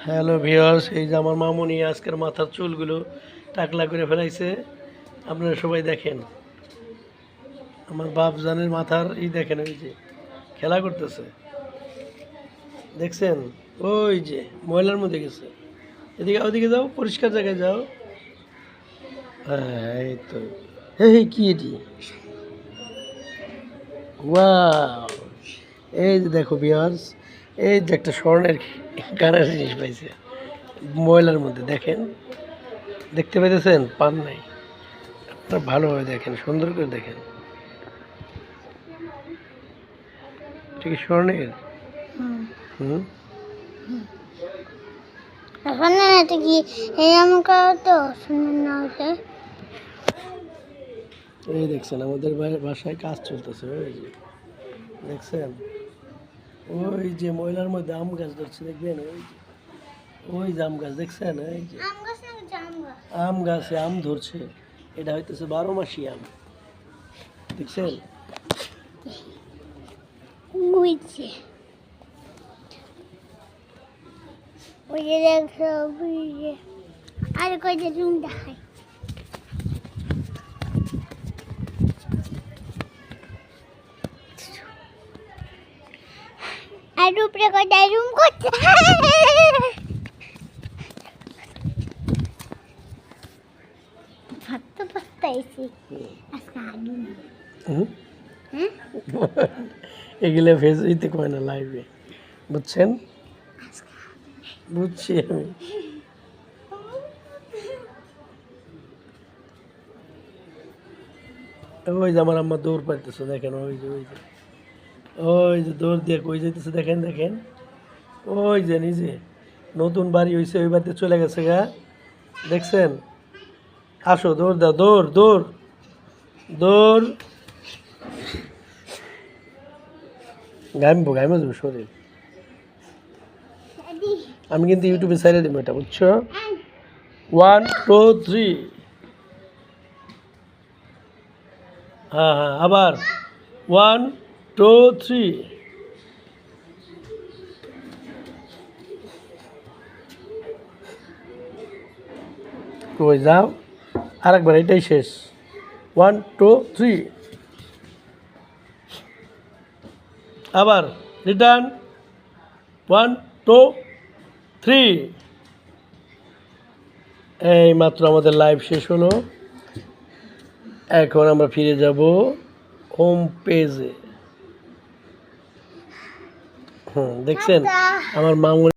Hello viewers, এই যে আমার মামুনি আজকের মাথার চুলগুলো টাকলা করে ফেলাইছে। আপনারা সবাই দেখেন, আমার বাপজানের মাথার দেখেন, ওই যে খেলা করতেছে, দেখছেন? ওই যে ময়লার মধ্যে গেছে। এদিকে ওদিকে যাও, পরিষ্কার জায়গায় যাও। হ্যাঁ, এই তো। এই কি এটি? ওয়াও! এই যে দেখো ভিউয়ার্স, এই যে একটা স্বর্ণের কানের জিনিস পাইছে ময়লার মধ্যে। দেখেন, দেখতে পাইতেছেন? পান নাই। আপনারা ভালোভাবে দেখেন, সুন্দর করে দেখেন। এটা কি স্বর্ণের? হুম। এখানে এটা কি এরকম করো তো সুন্দর না হতে? এই দেখছেন, আমাদের বাসায় কাজ চলতেছে। ওই যে দেখছেন, ওই যে ময়লার মধ্যে আম গাছ ধরছে, দেখবেন? ওই যে আম গাছ দেখছেন? এই যে আম গাছ না জাম গাছ? আম গাছে আম ধরছে। এটা হইতেছে 12 মাসি আম, দেখছেন? বুঝছে ওই যে দেখো বুঝছে। আর কই যে রুম দেখাই আর উপরে কয়টা রুম করছে। ভাত তো পাস্তাইছি আজকে আলু হুম। হ্যাঁ এগুলো ফেসবুকে কয় না, লাইভে, বুঝছেন? বুঝছি আমি। ওই যে আমার আম্মা দৌড় পাইতেছে, দেখেন? ওই যে দৌড় দিয়ে কই যাইতেছে, দেখেন দেখেন। ওই যে নিজে নতুন বাড়ি হয়েছে, ওই বাড়িতে চলে গেছে গা, দেখছেন? আসো, দৌড় দাও, দৌড় দৌড় দৌড়। গাইমো যাবো শরীর। আমি কিন্তু ইউটিউবে ছেড়ে দেবো এটা, বুঝছো? 1 2 3। হ্যাঁ হ্যাঁ, আবার 1 2 3। কই যাও, আরেকবার, এটাই শেষ। 1 2 3, আবার রিটার্ন। 1 2 3। এই মাত্র আমাদের লাইভ শেষ হলো। এখন আমরা ফিরে যাব হোম পেজে। দেখছেন আমার মামুনি